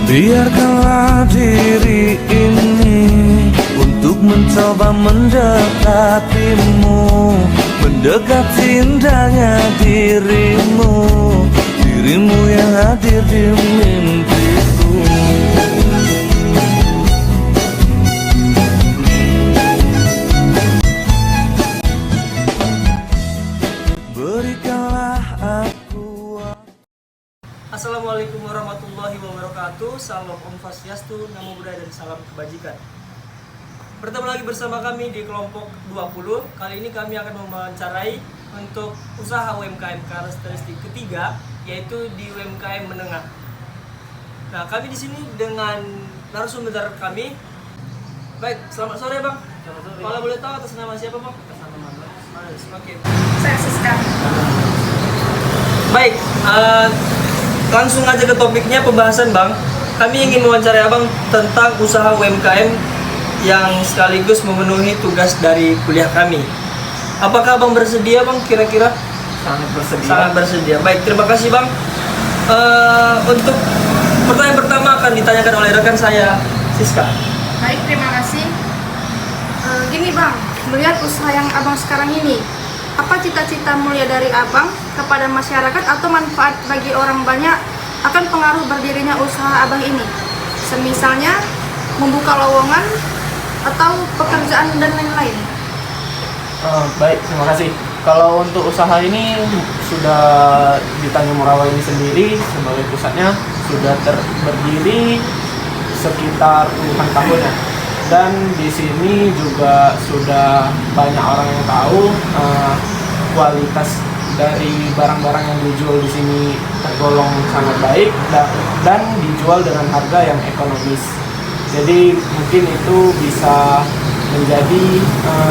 Biarkanlah diri ini untuk mencoba mendekatimu, mendekati indahnya dirimu, dirimu yang hadir di mimpiku. Berikanlah aku. Assalamualaikum warahmatullahi wabarakatuh. Salam Om Swastiastu, Namo Buddhaya, dan salam kebajikan. Bertemu lagi bersama kami di kelompok 20. Kali ini kami akan mewawancarai untuk usaha UMKM karakteristik ketiga, yaitu di UMKM menengah. Nah, kami di sini dengan narasumber kami. Baik, selamat sore Bang. Selamat sore. Kalau boleh tahu atas nama siapa Bang? Oke. Saya Siska. Baik, langsung aja ke topiknya pembahasan Bang. Kami ingin mewawancarai Abang tentang usaha UMKM yang sekaligus memenuhi tugas dari kuliah kami. Apakah Abang bersedia Bang kira-kira? Sangat bersedia. Sangat bersedia. Baik, terima kasih Bang. Untuk pertanyaan pertama akan ditanyakan oleh rekan saya, Siska. Baik, terima kasih. Gini Bang, melihat usaha yang Abang sekarang ini, apa cita-cita mulia dari Abang kepada masyarakat atau manfaat bagi orang banyak akan pengaruh berdirinya usaha Abang ini? Semisalnya membuka lowongan atau pekerjaan dan lain-lain. Baik, terima kasih. Kalau untuk usaha ini sudah di Tanjung Morawa ini sendiri sebagai pusatnya sudah berdiri sekitar puluhan tahun ya. Dan di sini juga sudah banyak orang yang tahu kualitas dari barang-barang yang dijual di sini tergolong sangat baik dan dijual dengan harga yang ekonomis. Jadi mungkin itu bisa menjadi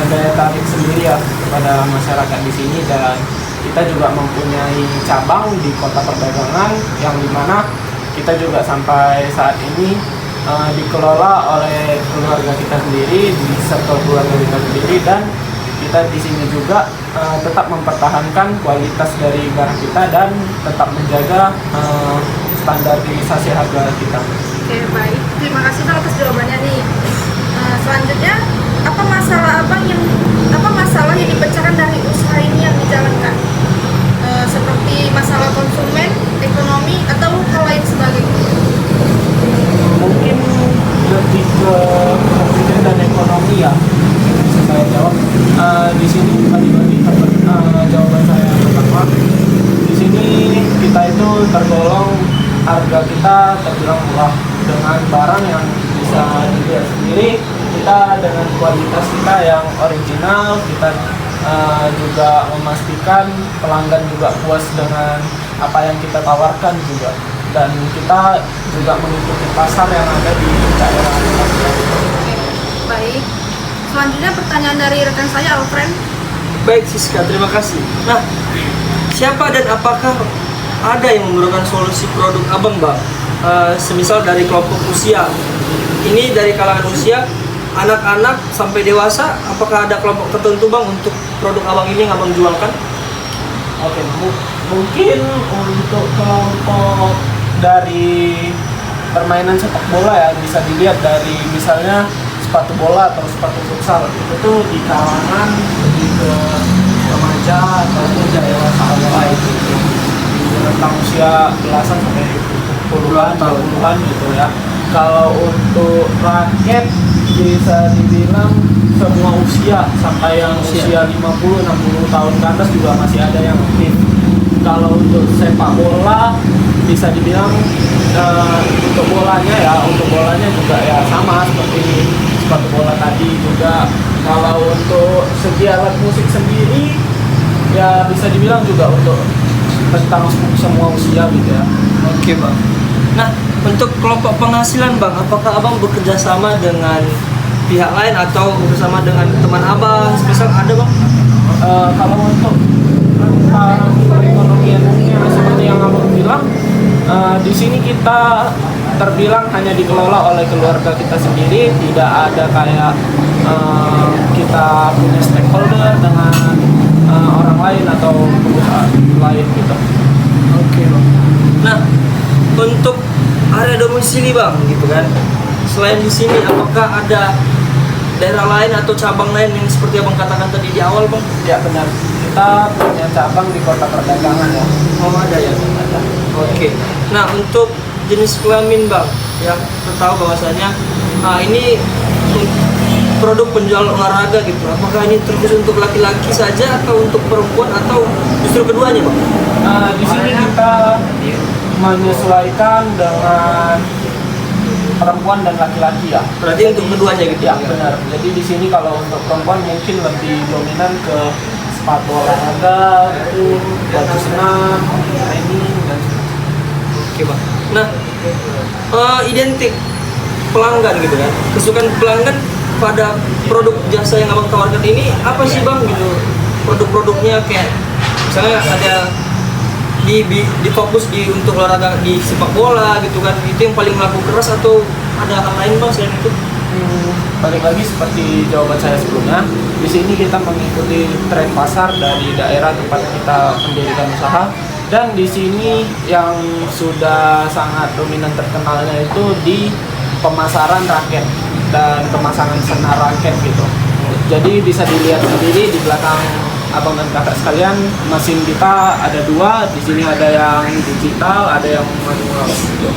daya tarik sendiri ya kepada masyarakat di sini, dan kita juga mempunyai cabang di Kota Perdagangan yang dimana kita juga sampai saat ini dikelola oleh keluarga kita sendiri, di circle keluarga kita sendiri, dan kita di sini juga tetap mempertahankan kualitas dari barang kita dan tetap menjaga standarisasi harga kita. Oke, baik. Terima kasih Bang atas jawabannya nih. Selanjutnya, apa masalah yang dipecahkan dari usaha ini yang dijalankan? Seperti masalah konsumen, ekonomi, atau hal lain sebagainya? Mungkin lebih ke konsumen dan ekonomi ya, bisa saya jawab. Di sini bagi jawaban saya yang pertama. Di sini kita itu tergolong harga kita terbilang murah dengan barang yang bisa dilihat sendiri. Kita dengan kualitas kita yang original, kita juga memastikan pelanggan juga puas dengan apa yang kita tawarkan juga. Dan kita juga mengikuti pasar yang ada di daerah kita. Baik. Selanjutnya pertanyaan dari rekan saya, Alfred. Baik Siska, terima kasih. Nah, siapa dan apakah ada yang memerlukan solusi produk Abang Bang? Semisal dari kelompok usia. Ini dari kalangan usia anak-anak sampai dewasa, apakah ada kelompok tertentu Bang untuk produk Abang ini yang Abang jualkan? Oke, mungkin untuk kelompok dari permainan sepak bola ya, bisa dilihat dari misalnya sepatu bola atau sepatu futsal, itu tuh di kalangan lebih ke remaja atau dewasa awal itu, di rentang usia belasan sampai puluhan gitu ya. Kalau untuk raket bisa dibilang semua usia, sampai yang usia 50-60 tahun ke atas juga masih ada yang aktif. Kalau untuk sepak bola bisa dibilang untuk bolanya juga ya sama seperti sepatu bola tadi juga. Kalau untuk segi alat musik sendiri ya bisa dibilang juga untuk tentang semua usia gitu ya. Oke Bang. Nah, untuk kelompok penghasilan Bang, apakah Abang bekerja sama dengan pihak lain atau bersama dengan teman Abang? Misal ada Bang? Kalau untuk tentang perekonomiannya seperti yang Abang bilang, di sini kita terbilang hanya dikelola oleh keluarga kita sendiri, tidak ada kayak kita punya stakeholder dengan orang lain atau perusahaan lain gitu. Oke Bang. Nah, untuk area domisili bang, gitu kan. Selain di sini, apakah ada daerah lain atau cabang lain yang seperti abang katakan tadi di awal bang? Ya benar. Kita punya cabang di kota perdagangan ya. Oh ada ya? Ada. Oke. Nah untuk jenis kelamin bang, ya kita tahu bahwasanya ini produk penjual olahraga gitu. Apakah ini terkhusus untuk laki-laki saja atau untuk perempuan atau justru keduanya bang? Di sini kita menyesuaikan dengan perempuan dan laki-laki ya. Berarti untuk keduanya gitu Ya benar. Jadi di sini kalau untuk perempuan mungkin lebih dominan ke sepatu olahraga, itu baju senam, training dan Oke bang. Nah identik pelanggan gitu kan. Kesukaan pelanggan pada produk jasa yang abang tawarkan ini apa sih bang gitu? Produk-produknya kayak misalnya ada di fokus di untuk olahraga di sepak bola gitu kan, itu yang paling laku keras atau ada hal lain bang selain itu? balik lagi seperti jawaban saya sebelumnya, di sini kita mengikuti tren pasar dari daerah tempat kita mendirikan usaha, dan di sini yang sudah sangat dominan terkenalnya itu di pemasaran raket dan pemasangan senar raket gitu. Jadi bisa dilihat sendiri di belakang abang dan kakak sekalian, mesin kita ada dua, di sini ada yang digital, ada yang manual gitu.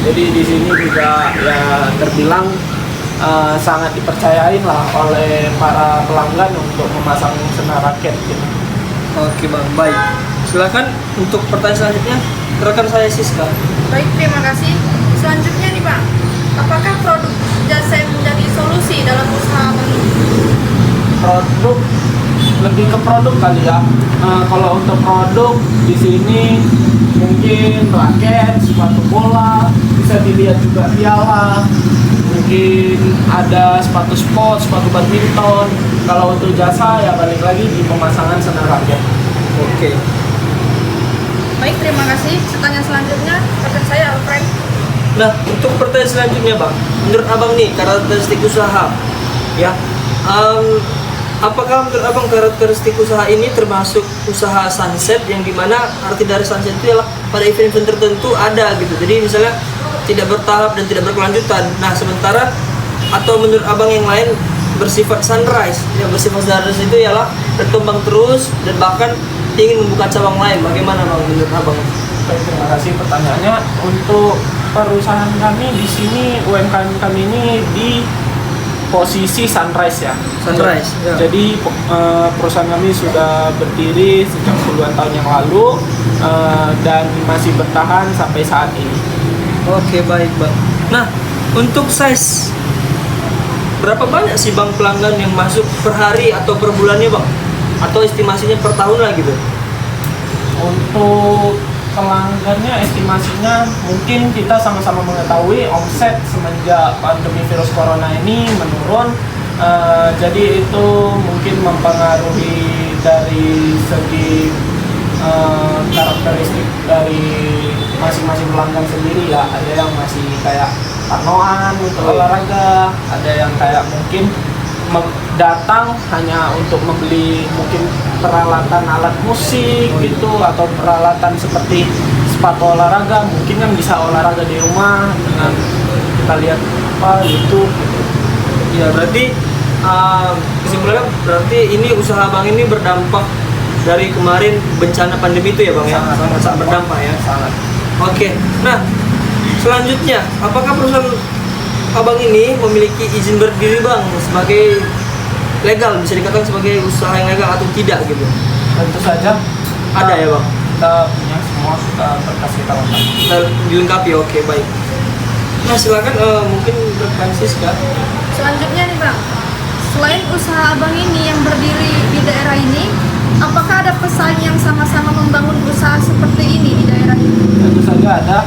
Jadi di sini juga ya terbilang sangat dipercayain lah oleh para pelanggan untuk memasang senar raket gitu. Oke bang, baik. Silakan untuk pertanyaan selanjutnya rekan saya Siska. Baik, terima kasih. Selanjutnya nih Bang, apakah produk jasa yang menjadi solusi dalam usaha Bang ini? Produk, lebih ke produk kali ya. Kalau untuk produk di sini mungkin raket, sepatu bola, bisa dilihat juga piala, mungkin ada sepatu sport, sepatu badminton. Kalau untuk jasa ya balik lagi di pemasangan senar raket. Oke. Baik, terima kasih. Pertanyaan selanjutnya rekan saya Alfred. Nah untuk pertanyaan selanjutnya bang, menurut abang nih karakteristik usaha, ya, apakah menurut abang karakteristik usaha ini termasuk usaha sunset yang dimana arti dari sunset itu adalah pada event-event tertentu ada gitu, jadi misalnya tidak bertahap dan tidak berkelanjutan. Nah sementara atau menurut abang yang lain bersifat sunrise, yang bersifat sunrise itu ialah berkembang terus dan bahkan ingin membuka cabang lain. Bagaimana bang menurut abang? Baik, terima kasih pertanyaannya. Untuk perusahaan kami di sini, UMKM kami ini di posisi sunrise ya. Sunrise, ya. Jadi perusahaan kami sudah berdiri sejak puluhan tahun yang lalu dan masih bertahan sampai saat ini. Oke baik bang. Nah untuk size berapa banyak sih bang pelanggan yang masuk per hari atau per bulannya bang? Atau estimasinya per tahun lah gitu? Untuk pelanggannya estimasinya mungkin kita sama-sama mengetahui omset semenjak pandemi virus corona ini menurun, jadi itu mungkin mempengaruhi dari segi karakteristik dari masing-masing pelanggan sendiri ya. Ada yang masih kayak parnoan untuk olahraga, ada yang kayak mungkin datang hanya untuk membeli mungkin peralatan alat musik gitu, atau peralatan seperti sepatu olahraga, mungkin yang bisa olahraga di rumah dengan kita lihat YouTube gitu. Ya berarti kesimpulannya berarti ini usaha bang ini berdampak dari kemarin bencana pandemi itu ya bang ya? Sangat berdampak ya? Sangat. Oke, nah selanjutnya apakah perusahaan abang ini memiliki izin berdiri bang sebagai legal, bisa dikatakan sebagai usaha yang legal atau tidak gitu? Tentu saja Ada ya bang? kita punya semua berkas kita lengkap. Dilengkapi, oke baik. Nah silakan mungkin rekan Siska. Selanjutnya nih Bang, selain usaha Abang ini yang berdiri di daerah ini, apakah ada pesaing yang sama-sama membangun usaha seperti ini di daerah ini? Tentu saja ada.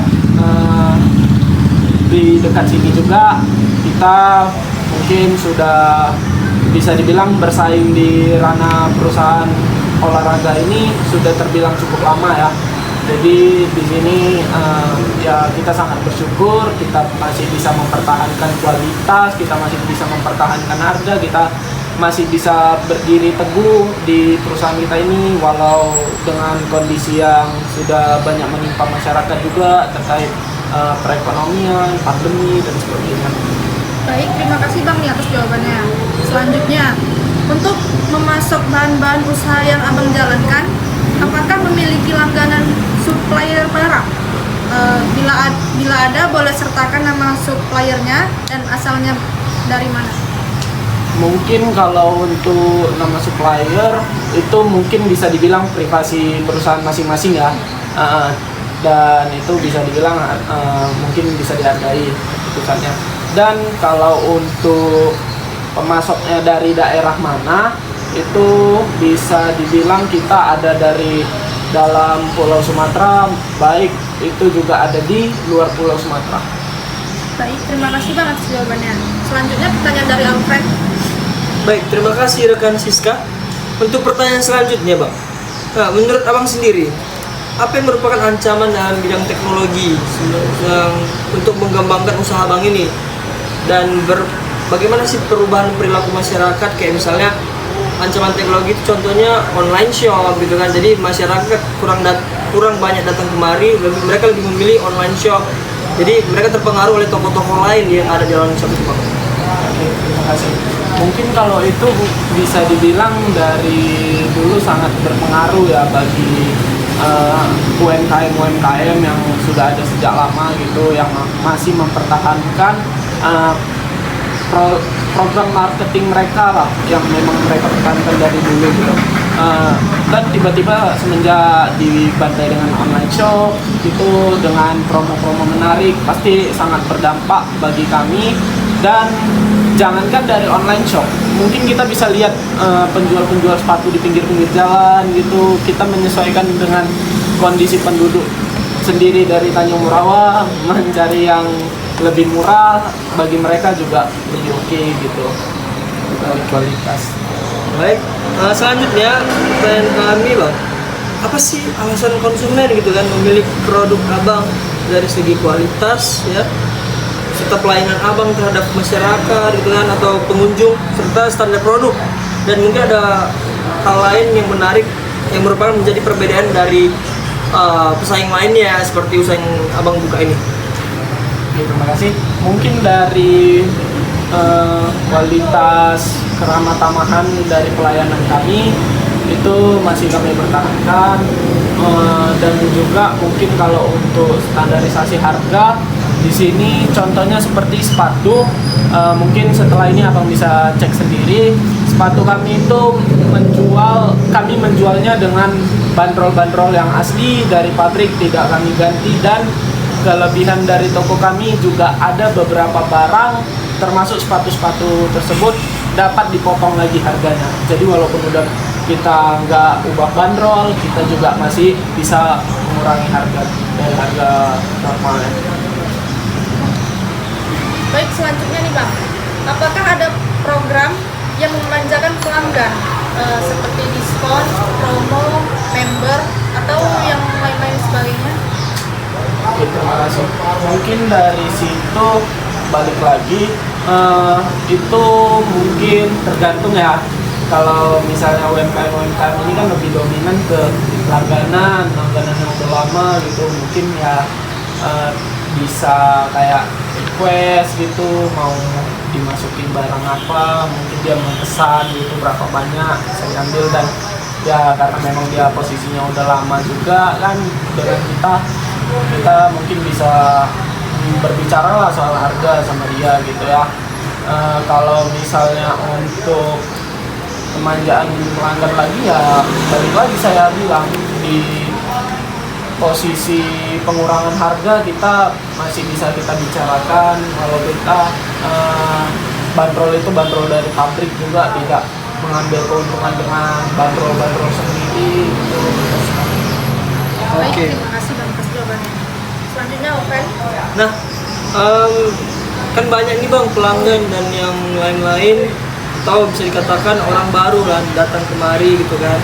Di dekat sini juga kita mungkin sudah bisa dibilang bersaing di ranah perusahaan olahraga ini sudah terbilang cukup lama ya. Jadi di sini ya kita sangat bersyukur kita masih bisa mempertahankan kualitas, kita masih bisa mempertahankan harga, kita masih bisa berdiri teguh di perusahaan kita ini walau dengan kondisi yang sudah banyak menimpa masyarakat juga terkait perekonomian, pandemi dan sebagainya. Baik, terima kasih Bang nih atas jawabannya. Selanjutnya, untuk memasok bahan-bahan usaha yang Abang jalankan, apakah memiliki langganan supplier barang? Bila ada, boleh sertakan nama suppliernya dan asalnya dari mana? Mungkin kalau untuk nama supplier itu mungkin bisa dibilang privasi perusahaan masing-masing ya. Dan itu bisa dibilang mungkin bisa dihargai keputusannya. Dan kalau untuk pemasoknya dari daerah mana, itu bisa dibilang kita ada dari dalam Pulau Sumatera, baik itu juga ada di luar Pulau Sumatera. Baik, terima kasih Bang atas jawabannya. Selanjutnya pertanyaan dari Alfred. Baik, terima kasih rekan Siska. Untuk pertanyaan selanjutnya, Bang. Nah, menurut Abang sendiri, apa yang merupakan ancaman dalam bidang teknologi yang untuk mengembangkan usaha Abang ini? Dan bagaimana sih perubahan perilaku masyarakat, kayak misalnya ancaman teknologi itu contohnya online shop gitu kan. Jadi masyarakat kurang banyak datang kemari, mereka lebih memilih online shop. Jadi mereka terpengaruh oleh toko-toko lain yang ada di online shop itu, Bang. Oke, terima kasih. Mungkin kalau itu bisa dibilang dari dulu sangat berpengaruh ya bagi UMKM yang sudah ada sejak lama gitu, yang masih mempertahankan program marketing mereka lah yang memang mereka pertahankan dari dulu gitu. Dan tiba-tiba semenjak dibantai dengan online shop itu dengan promo-promo menarik pasti sangat berdampak bagi kami. Dan jangankan dari online shop, mungkin kita bisa lihat penjual-penjual sepatu di pinggir-pinggir jalan gitu. Kita menyesuaikan dengan kondisi penduduk sendiri dari Tanjung Morawa, mencari yang lebih murah, bagi mereka juga lebih oke gitu dari kualitas. Baik, selanjutnya pertanyaan kami, Bang. Apa sih alasan konsumen gitu kan memilih produk Abang dari segi kualitas ya, serta pelayanan Abang terhadap masyarakat gitu kan atau pengunjung, serta standar produk? Dan mungkin ada hal lain yang menarik yang merupakan menjadi perbedaan dari pesaing lainnya seperti usaha yang Abang buka ini. Oke, terima kasih. Mungkin dari kualitas keramah tamahan dari pelayanan kami itu masih kami pertahankan, dan juga mungkin kalau untuk standarisasi harga di sini contohnya seperti sepatu, mungkin setelah ini Abang bisa cek sendiri. Sepatu kami itu kami menjualnya dengan bandrol-bandrol yang asli dari pabrik, tidak kami ganti. Dan kelebihan dari toko kami juga ada beberapa barang termasuk sepatu-sepatu tersebut dapat dipotong lagi harganya. Jadi walaupun udah kita nggak ubah bandrol, kita juga masih bisa mengurangi harga dari harga normalnya. Baik, selanjutnya nih Bang, apakah ada program yang memanjakan pelanggan seperti diskon, promo, member, atau yang lain-lain sebagainya? Oke, terima kasih. Mungkin dari situ balik lagi, itu mungkin tergantung ya. Kalau misalnya UMKM ini kan lebih dominan ke langganan yang udah lama gitu, mungkin ya bisa kayak request gitu, mau dimasukin barang apa, mungkin dia memesan gitu berapa banyak saya ambil. Dan ya karena memang dia posisinya udah lama juga kan dengan kita mungkin bisa berbicara lah soal harga sama dia gitu ya. Kalau misalnya untuk kemanjaan pelanggan lagi ya balik lagi saya bilang, di posisi pengurangan harga kita masih bisa kita bicarakan. Kalau kita bandrol itu bandrol dari pabrik juga, tidak mengambil keuntungan dengan bandrol sendiri gitu. Baik, Oke. terima kasih Bang atas jawabannya. Selanjutnya Oven. Nah, kan banyak nih Bang pelanggan dan yang lain-lain, atau bisa dikatakan orang baru lah datang kemari gitu kan.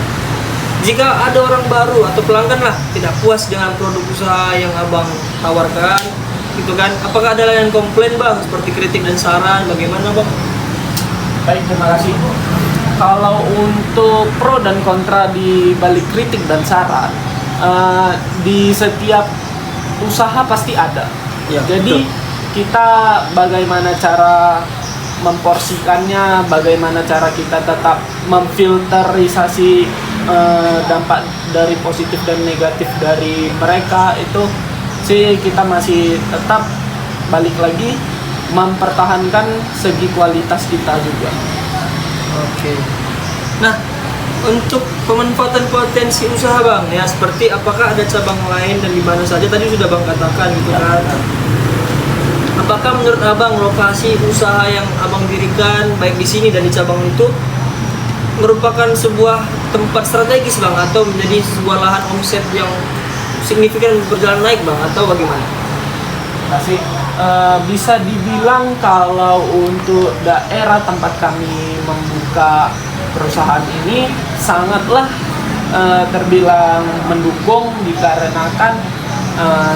Jika ada orang baru atau pelanggan lah tidak puas dengan produk usaha yang Abang tawarkan gitu kan, apakah ada layanan komplain Bang, seperti kritik dan saran, bagaimana Bang? Baik, terima kasih. Kalau untuk pro dan kontra di balik kritik dan saran, di setiap usaha pasti ada. Ya, Jadi kita bagaimana cara memporsikannya, bagaimana cara kita tetap memfilterisasi dampak dari positif dan negatif dari mereka, itu sih kita masih tetap balik lagi mempertahankan segi kualitas kita juga. Oke. Nah, untuk pemanfaatan potensi usaha Bang ya, seperti apakah ada cabang lain dan di mana saja, tadi sudah Bang katakan gitu kan. Apakah menurut Abang lokasi usaha yang Abang dirikan baik di sini dan di cabang itu merupakan sebuah tempat strategis Bang, atau menjadi sebuah lahan omset yang signifikan berjalan naik Bang, atau bagaimana? Kasih bisa dibilang kalau untuk daerah tempat kami membuka perusahaan ini sangatlah terbilang mendukung, dikarenakan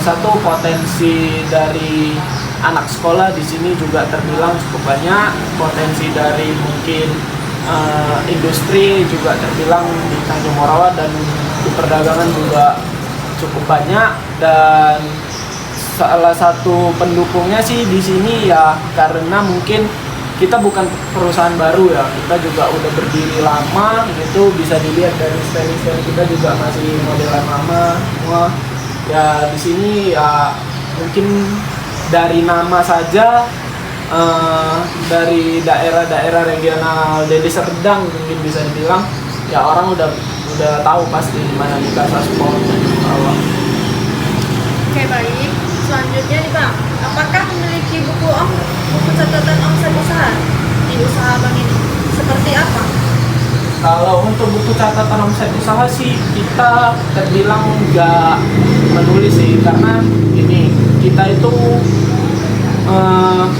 satu, potensi dari anak sekolah di sini juga terbilang cukup banyak, potensi dari mungkin industri juga terbilang di Tanjung Morawa dan di perdagangan juga cukup banyak. Dan salah satu pendukungnya sih di sini ya karena mungkin kita bukan perusahaan baru ya, kita juga udah berdiri lama gitu, bisa dilihat dari stand kita juga masih modelan lama semua. Ya di sini ya mungkin dari nama saja dari daerah-daerah regional Deli Serdang mungkin bisa dibilang ya orang udah tahu pasti di mana Mika Transport. Oke, baik. Selanjutnya nih Bang, apakah memiliki buku catatan omset usaha di usaha Bang ini? Seperti apa? Kalau untuk buku catatan omset usaha sih kita terbilang nggak menulis sih, karena ini kita itu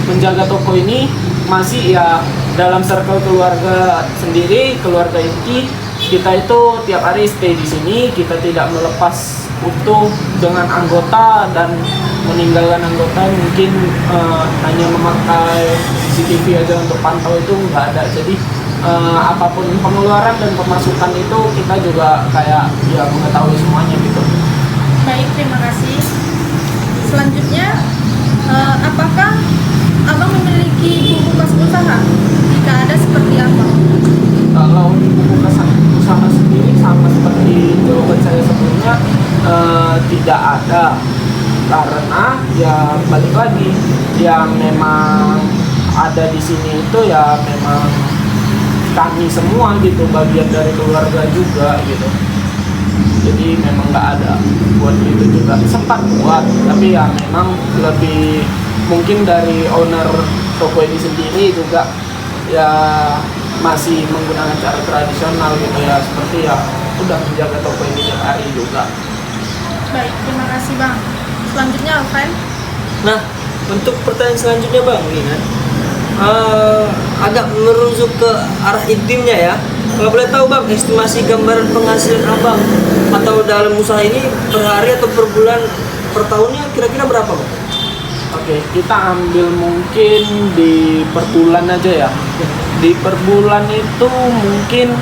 menjaga toko ini masih ya dalam circle keluarga sendiri, keluarga inti. Kita itu tiap hari stay di sini, kita tidak melepas utuh dengan anggota dan meninggalkan anggota mungkin hanya memakai CCTV aja untuk pantau, itu nggak ada. Jadi apapun pengeluaran dan pemasukan itu kita juga kayak ya mengetahui semuanya gitu. Baik, terima kasih. Selanjutnya, apakah Abang memiliki buku kas usaha? Jika ada, seperti apa? Kalau untuk buku kas usaha sendiri sama seperti jawaban saya sebelumnya, tidak ada, karena ya balik lagi yang memang ada di sini itu ya memang kami semua gitu, bagian dari keluarga juga gitu. Jadi memang nggak ada buat itu juga, sempat buat tapi ya memang lebih mungkin dari owner toko ini sendiri juga ya masih menggunakan cara tradisional gitu ya, seperti ya udah menjaga toko ini tiap hari juga. Baik, terima kasih Bang. Selanjutnya Alvan. Nah, untuk pertanyaan selanjutnya Bang, ini kan agak merujuk ke arah intimnya ya. Kalau boleh tahu Bang, estimasi gambaran penghasilan Abang atau dalam usaha ini per hari atau per bulan, per tahunnya kira-kira berapa Bang? Oke, kita ambil mungkin di per bulan aja ya. Di per bulan itu mungkin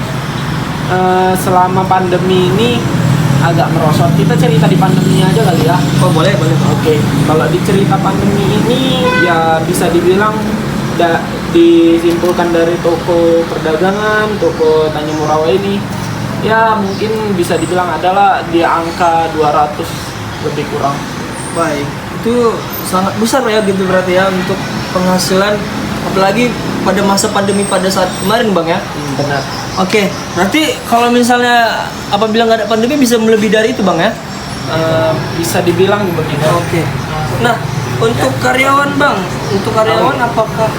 selama pandemi ini agak merosot. Kita cerita di pandeminya aja kali ya. Oh boleh. Oke, kalau di cerita pandemi ini ya bisa dibilang disimpulkan dari toko perdagangan, toko Tanjung Morawa ini ya mungkin bisa dibilang adalah di angka 200 lebih kurang. Baik, itu sangat besar ya gitu berarti ya untuk penghasilan, apalagi pada masa pandemi pada saat kemarin Bang ya. Benar. Oke, berarti kalau misalnya apabila nggak ada pandemi bisa melebihi dari itu Bang ya? Bisa dibilang begitu. Oke. Nah, untuk karyawan Bang, apakah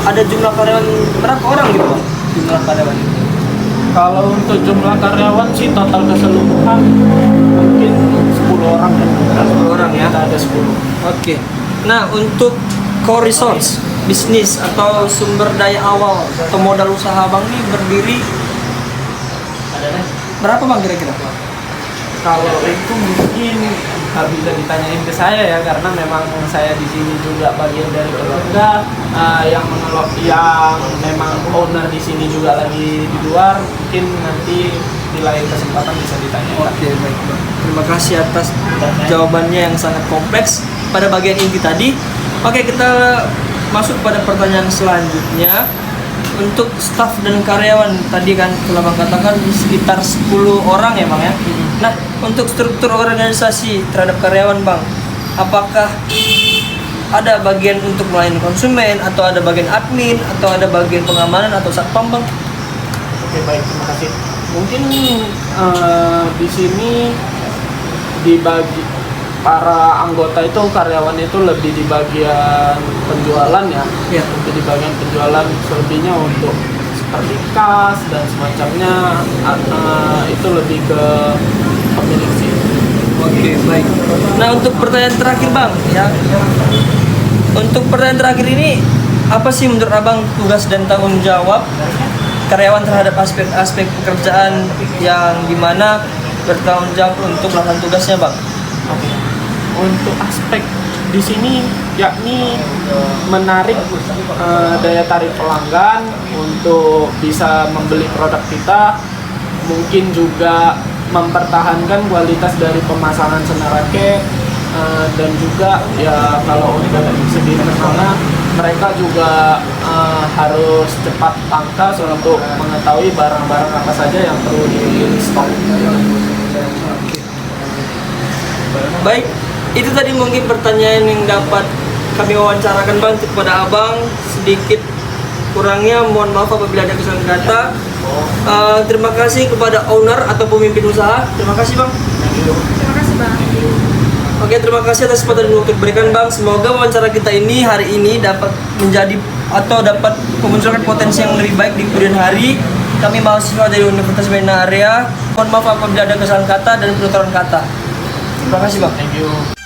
ada jumlah karyawan berapa orang gitu Bang? Jumlah karyawan. Kalau untuk jumlah karyawan sih total keseluruhan mungkin 10 orang ya. 10 orang ya. Kita ada 10. Oke. Nah, untuk core resource bisnis atau sumber daya awal atau modal usaha Bang ini berdiri berapa Bang kira-kira? Kalau itu mungkin nggak bisa ditanyain ke saya ya, karena memang saya di sini juga bagian dari keluarga yang mengelola, yang memang owner di sini juga lagi di luar. Mungkin nanti di lain kesempatan bisa ditanyakan. Oke, baik Bang. Terima kasih atas jawabannya yang sangat kompleks. pada bagian inti tadi. Oke, kita masuk pada pertanyaan selanjutnya. Untuk staf dan karyawan tadi kan telah Bang katakan sekitar 10 orang ya Bang ya. Nah, untuk struktur organisasi terhadap karyawan Bang, apakah ada bagian untuk melayani konsumen, atau ada bagian admin, atau ada bagian pengamanan atau satpam Bang? Oke, baik, terima kasih. Mungkin di sini dibagi para anggota itu, karyawan itu lebih di bagian penjualan ya. Iya. Lebih di bagian penjualan, selebihnya untuk seperti kas dan semacamnya itu lebih ke pemilik sih. Oke, baik. Nah, untuk pertanyaan terakhir Bang ya. Untuk pertanyaan terakhir ini, apa sih menurut Abang tugas dan tanggung jawab karyawan terhadap aspek-aspek pekerjaan yang dimana bertanggung jawab untuk melakukan tugasnya Bang? Oke. Untuk aspek di sini yakni menarik daya tarik pelanggan untuk bisa membeli produk kita, mungkin juga mempertahankan kualitas dari pemasangan senar raket, dan juga ya kalau untuk segi pesanan mereka juga harus cepat tangkas untuk mengetahui barang-barang apa saja yang perlu di stok. Baik, itu tadi mungkin pertanyaan yang dapat kami wawancarakan Bang kepada Abang. Sedikit kurangnya mohon maaf apabila ada kesalahan kata. Terima kasih kepada owner atau pemimpin usaha. Terima kasih Bang. Terima kasih Bang. Oke, terima kasih atas kesempatan yang diberikan Bang. Semoga wawancara kita ini hari ini dapat menjadi atau dapat memunculkan potensi yang lebih baik di kemudian hari. Kami mahasiswa dari Universitas Bina Area. Mohon maaf apabila ada kesalahan kata dan penuturan kata. Terima kasih Bang. Thank you.